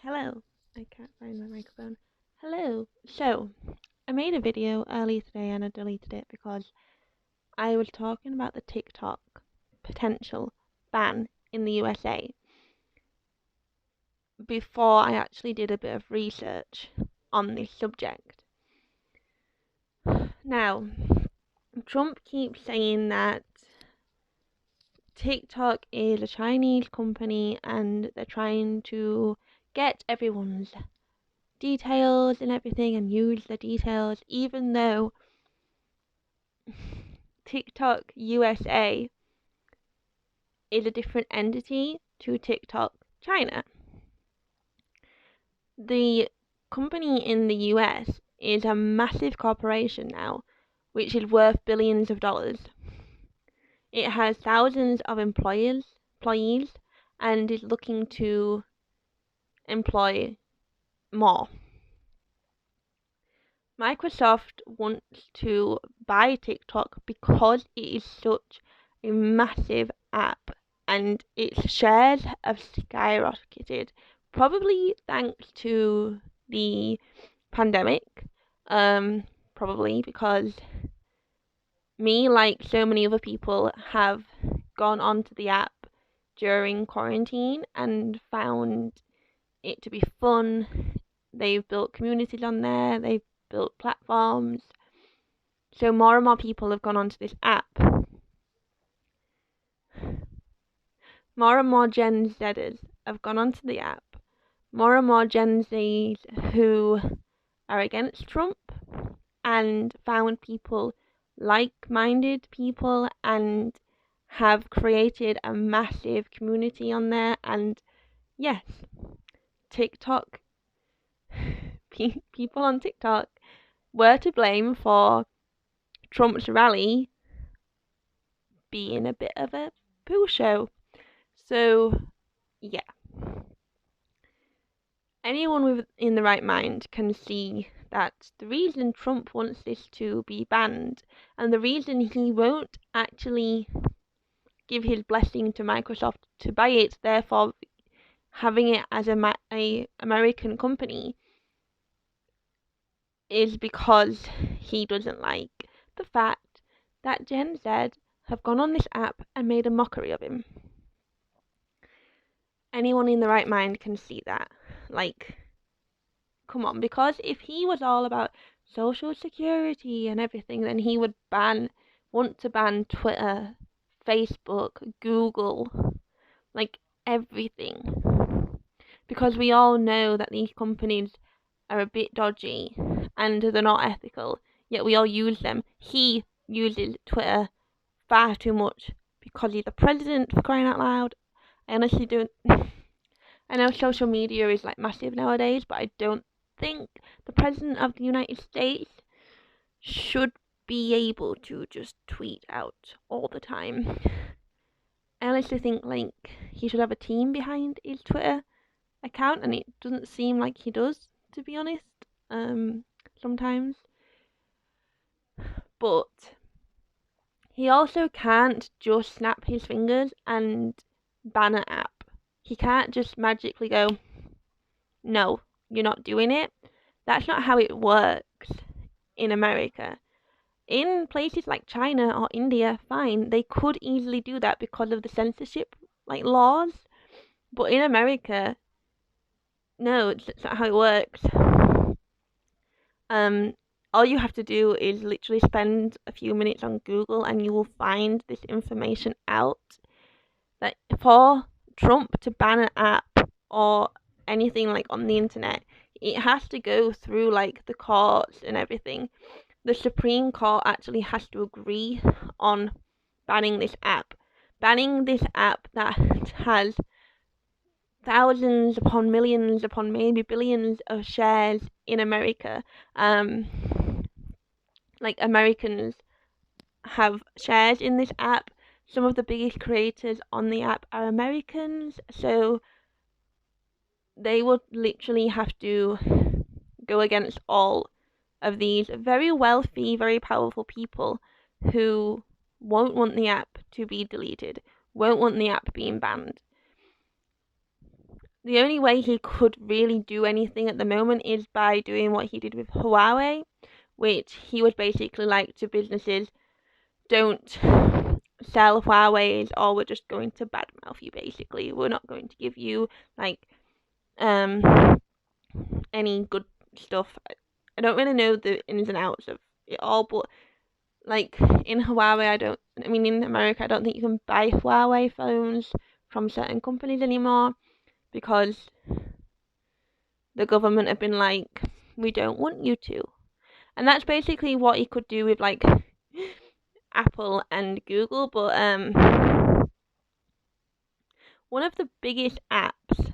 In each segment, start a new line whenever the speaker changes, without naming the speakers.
Hello. I can't find my microphone. Hello. So, I made a video earlier today and I deleted it because I was talking about the TikTok potential ban in the USA before I actually did a bit of research on this subject. Now, Trump keeps saying that TikTok is a Chinese company and they're trying to get everyone's details and everything and use the details, even though TikTok USA is a different entity to TikTok China. The company in the US is a massive corporation now, which is worth billions of dollars. It has thousands of employees, and is looking to employ more. Microsoft wants to buy TikTok because it is such a massive app and its shares have skyrocketed, probably thanks to the pandemic. Probably because me, like so many other people, have gone onto the app during quarantine and found it to be fun. They've built communities on there, they've built platforms. So more and more people have gone onto this app. More and more Gen Zers have gone onto the app. More and more Gen Zs who are against Trump and found people, like-minded people, and have created a massive community on there. And yes, TikTok, people on TikTok were to blame for Trump's rally being a bit of a poo show. So, yeah. Anyone in the right mind can see that the reason Trump wants this to be banned and the reason he won't actually give his blessing to Microsoft to buy it, therefore having it as a American company, is because he doesn't like the fact that Gen Z have gone on this app and made a mockery of him. Anyone in the right mind can see that. Like, come on, because if he was all about social security and everything, then he would want to ban Twitter, Facebook, Google, like everything. Because we all know that these companies are a bit dodgy and they're not ethical, yet we all use them. He uses Twitter far too much because he's the president, for crying out loud. I honestly don't. I know social media is like massive nowadays, but I don't think the president of the United States should be able to just tweet out all the time. I honestly think like he should have a team behind his Twitter account, and it doesn't seem like he does, to be honest. Sometimes, but he also can't just snap his fingers and ban an app. He can't just magically go, no, you're not doing it. That's not how it works in America. In places like China or India, fine, they could easily do that because of the censorship like laws. But in America, no, it's not how it works. Um, all you have to do is literally spend a few minutes on Google and you will find this information out. That for Trump to ban an app or anything like on the internet, it has to go through like the courts and everything. The Supreme Court actually has to agree on banning this app. Banning this app that has thousands upon millions upon maybe billions of shares in America. Like Americans have shares in this app. Some of the biggest creators on the app are Americans, so they would literally have to go against all of these very wealthy, very powerful people who won't want the app to be deleted, won't want the app being banned. the only way he could really do anything at the moment is by doing what he did with Huawei, which he was basically like to businesses, don't sell Huawei's, or we're just going to badmouth you basically. We're not going to give you like any good stuff. I don't really know the ins and outs of it all, but like in Huawei, in America, I don't think you can buy Huawei phones from certain companies anymore because the government have been like, we don't want you to. And that's basically what he could do with like Apple and Google, but one of the biggest apps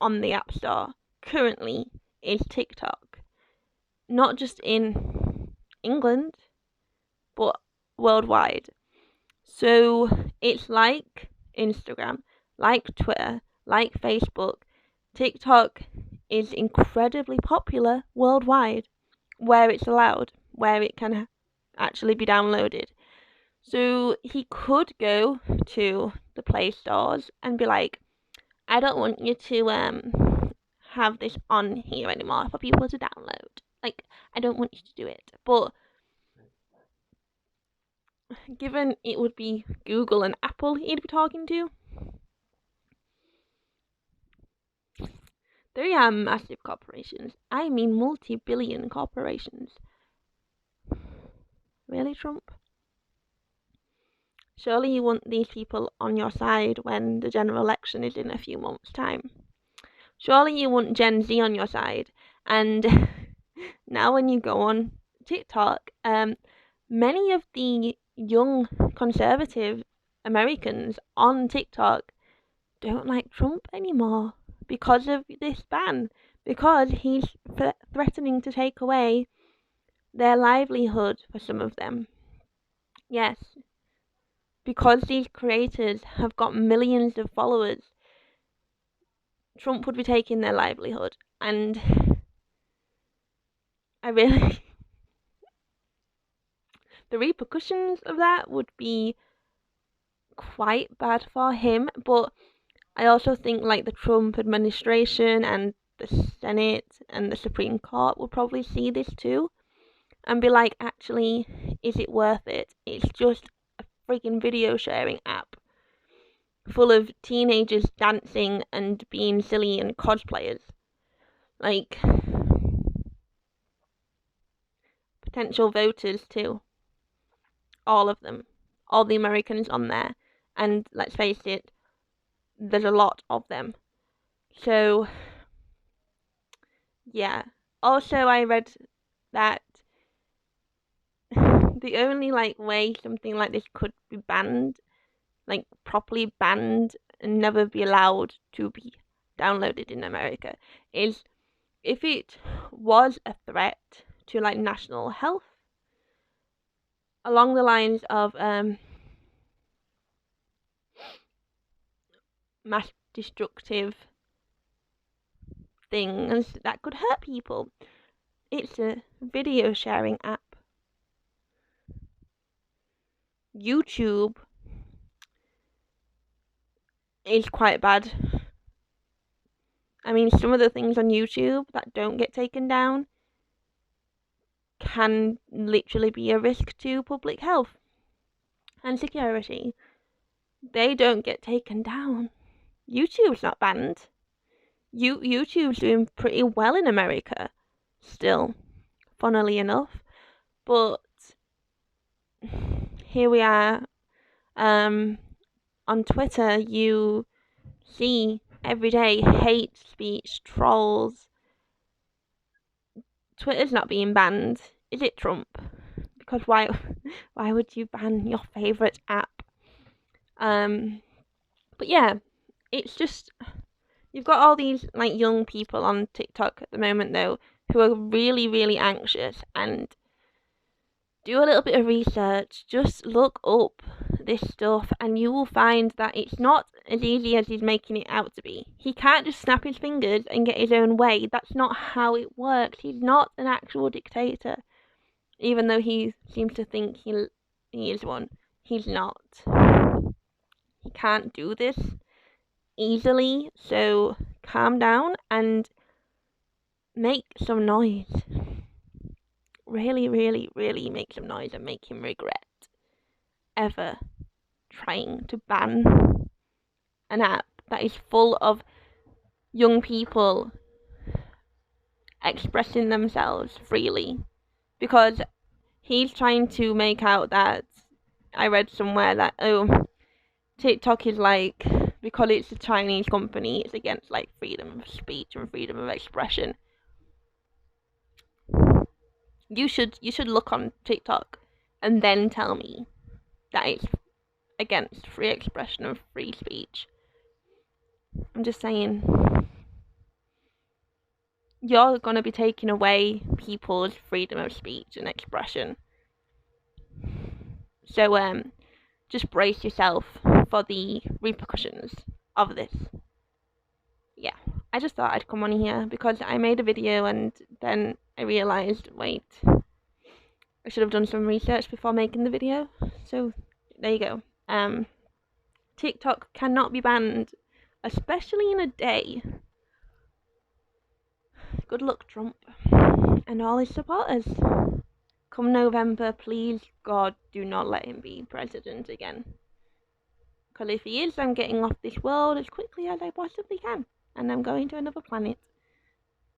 on the App Store currently is TikTok. Not just in England, but worldwide. So it's like Instagram, like Twitter, like Facebook. TikTok is incredibly popular worldwide, where it's allowed, where it can actually be downloaded. So he could go to the Play stores and be like, I don't want you to have this on here anymore for people to download. Like, I don't want you to do it. But given it would be Google and Apple he'd be talking to, they are massive corporations. I mean multi-billion corporations. Really, Trump? Surely you want these people on your side when the general election is in a few months' time. Surely you want Gen Z on your side. And now when you go on TikTok, many of the young conservative Americans on TikTok don't like Trump anymore because of this ban, because he's threatening to take away their livelihood for some of them. Yes, because these creators have got millions of followers, Trump would be taking their livelihood, and I really the repercussions of that would be quite bad for him. But I also think like the Trump administration and the Senate and the Supreme Court will probably see this too and be like, actually, is it worth it? It's just a freaking video sharing app full of teenagers dancing and being silly and cosplayers. Like, potential voters too. All of them. All the Americans on there. And let's face it, there's a lot of them. So, yeah. Also, I read that the only like way something like this could be banned, like properly banned and never be allowed to be downloaded in America, is if it was a threat to like national health, along the lines of mass destructive things that could hurt people. It's a video sharing app. YouTube is quite bad. I mean, some of the things on YouTube that don't get taken down can literally be a risk to public health and security. They don't get taken down. YouTube's not banned. YouTube's doing pretty well in America still, funnily enough. But here we are. On Twitter, you see every day hate speech, trolls. Twitter's not being banned, is it, Trump? Because why would you ban your favorite app? But yeah, it's just you've got all these like young people on TikTok at the moment though who are really, really anxious, and do a little bit of research. Just look up this stuff and you will find that it's not as easy as he's making it out to be. He can't just snap his fingers and get his own way. That's not how it works. He's not an actual dictator, even though he seems to think he is one. He's not. He can't do this easily, so calm down and make some noise. Really, really, really make some noise and make him regret ever trying to ban an app that is full of young people expressing themselves freely. Because he's trying to make out that, I read somewhere that, oh, TikTok is like, because it's a Chinese company, it's against like freedom of speech and freedom of expression. You should look on TikTok and then tell me that it's against free expression and free speech. I'm just saying, you're gonna be taking away people's freedom of speech and expression. So just brace yourself for the repercussions of this. Yeah, I just thought I'd come on here because I made a video and then I realised, wait, I should have done some research before making the video. So there you go. TikTok cannot be banned, especially in a day. Good luck, Trump and all his supporters. Come November, please, God, do not let him be president again. Because if he is, I'm getting off this world as quickly as I possibly can. And I'm going to another planet.